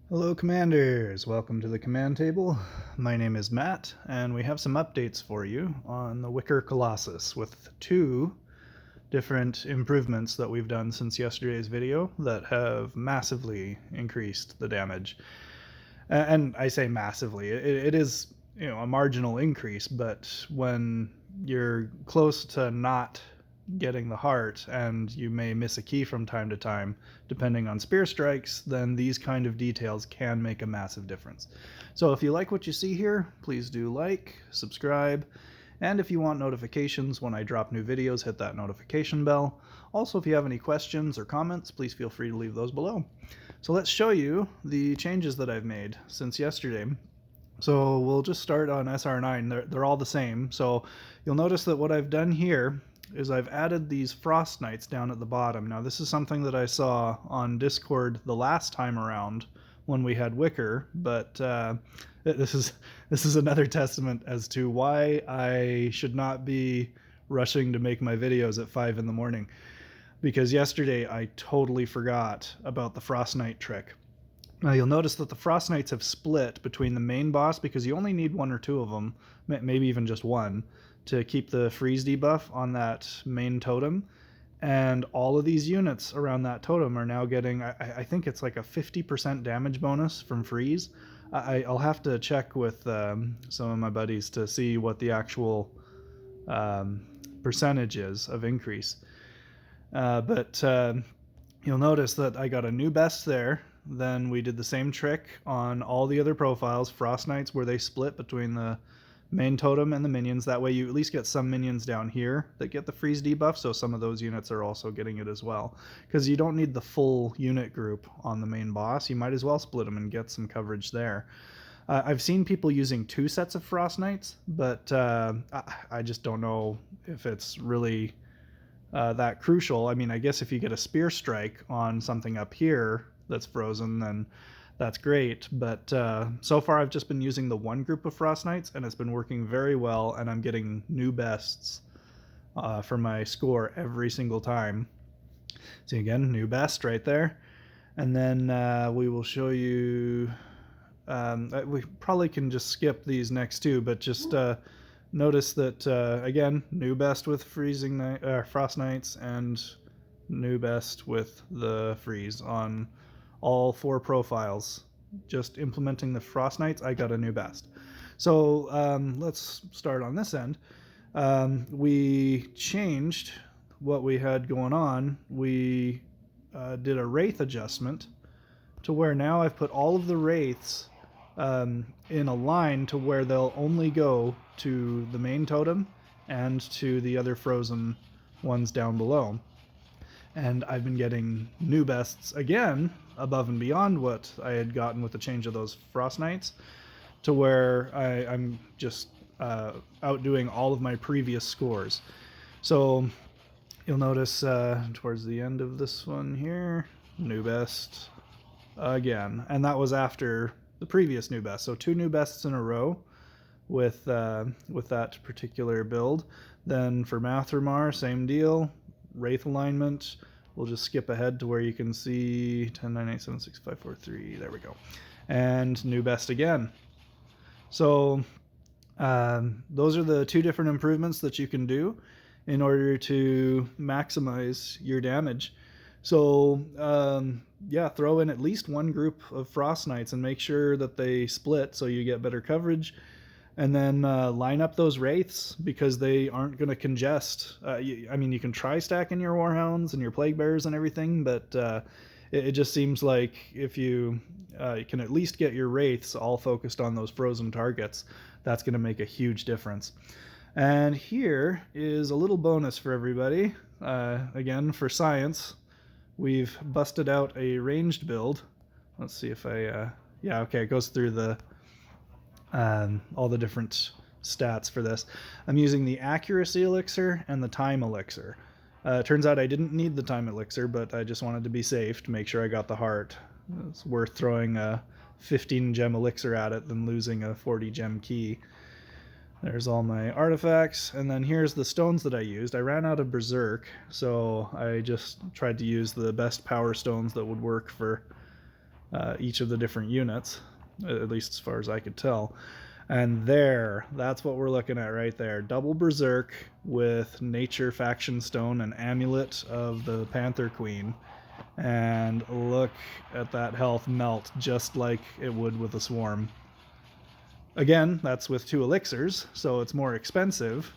Hello Commanders, welcome to the command table. My name is Matt, and we have some updates for you on the Wicker Colossus with two different improvements that we've done since yesterday's video that have massively increased the damage. And I say massively, it is a marginal increase, but when you're close to not getting the heart and you may miss a key from time to time depending on spear strikes, then these kind of details can make a massive difference. So if you like what you see here, please do like, subscribe, and if you want notifications when I drop new videos, hit that notification bell. Also, if you have any questions or comments, please feel free to leave those below. So let's show you the changes that I've made since yesterday. So we'll just start on SR9. They're all the same. So you'll notice that what I've done here is I've added these frost knights down at the bottom. Now this is something that I saw on Discord the last time around when we had Wicker, but this is another testament as to why I should not be rushing to make my videos at 5 in the morning. Because yesterday I totally forgot about the Frost Knight trick. Now you'll notice that the Frost Knights have split between the main boss, because you only need one or two of them, maybe even just one, to keep the freeze debuff on that main totem. And all of these units around that totem are now getting, I think it's like a 50% damage bonus from freeze. I'll have to check with some of my buddies to see what the actual percentage is of increase. But you'll notice that I got a new best there. Then we did the same trick on all the other profiles, Frost Knights, where they split between the main totem and the minions. That way you at least get some minions down here that get the freeze debuff, so some of those units are also getting it as well. Because you don't need the full unit group on the main boss, you might as well split them and get some coverage there. I've seen people using 2 sets of Frost Knights, but I just don't know if it's really that crucial. I mean, I guess if you get a spear strike on something up here that's frozen, then that's great. But so far I've just been using the one group of Frost Knights, and it's been working very well, and I'm getting new bests for my score every single time. See, again, new best right there. And then we will show you, we probably can just skip these next two, but just notice that, again, new best with Frost Knights, and new best with the freeze on all 4 profiles. Just implementing the Frost Knights, I got a new best. So let's start on this end. We changed what we had going on. We did a Wraith adjustment to where now I've put all of the Wraiths in a line to where they'll only go to the main totem and to the other frozen ones down below. And I've been getting new bests again, above and beyond what I had gotten with the change of those Frost Knights, to where I'm just outdoing all of my previous scores. So you'll notice towards the end of this one here, new best again. And that was after the previous new best. So 2 new bests in a row with that particular build. Then for Mathramar, same deal. Wraith alignment, we'll just skip ahead to where you can see 10, 9, 8, 7, 6, 5, 4, 3, there we go. And new best again. So those are the 2 different improvements that you can do in order to maximize your damage. So yeah, throw in at least one group of Frost Knights and make sure that they split so you get better coverage. And then line up those Wraiths, because they aren't going to congest. I mean, you can try stacking your Warhounds and your Plague Bearers and everything, but it just seems like if you can at least get your Wraiths all focused on those frozen targets, that's going to make a huge difference. And here is a little bonus for everybody. Again, for science, we've busted out a ranged build. Let's see if I... yeah, okay, it goes through the... all the different stats for this. I'm using the accuracy elixir and the time elixir. Turns out I didn't need the time elixir, but I just wanted to be safe to make sure I got the heart. It's worth throwing a 15 gem elixir at it than losing a 40 gem key. There's all my artifacts, and then here's the stones that I used. I ran out of Berserk, so I just tried to use the best power stones that would work for each of the different units, at least as far as I could tell. And that's what we're looking at right there. Double Berserk with Nature Faction Stone and Amulet of the Panther Queen. And look at that health melt just like it would with a Swarm. Again, that's with 2 elixirs, so it's more expensive.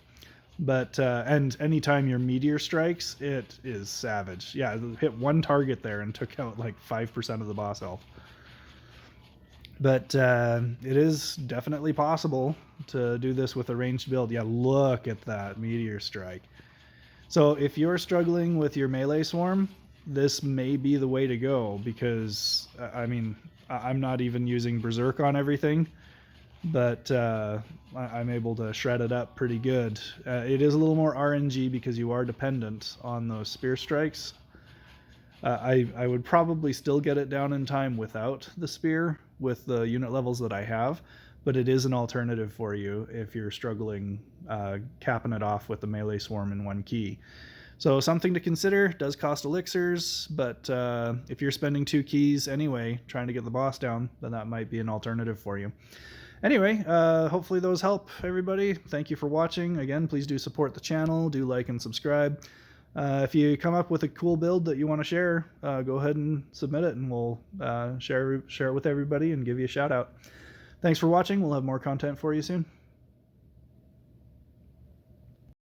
But, and anytime your meteor strikes, it is savage. Yeah, it hit 1 target there and took out like 5% of the boss health. But it is definitely possible to do this with a ranged build. Yeah, look at that meteor strike. So if you're struggling with your melee swarm, this may be the way to go, because, I mean, I'm not even using Berserk on everything, but I'm able to shred it up pretty good. It is a little more RNG because you are dependent on those spear strikes. I would probably still get it down in time without the spear with the unit levels that I have, but it is an alternative for you if you're struggling capping it off with the melee swarm in 1 key. So something to consider. Does cost elixirs, but if you're spending 2 keys anyway trying to get the boss down, then that might be an alternative for you. Anyway, hopefully those help, everybody. Thank you for watching. Again, please do support the channel. Do like and subscribe. If you come up with a cool build that you want to share, go ahead and submit it, and we'll share it with everybody and give you a shout out. Thanks for watching. We'll have more content for you soon.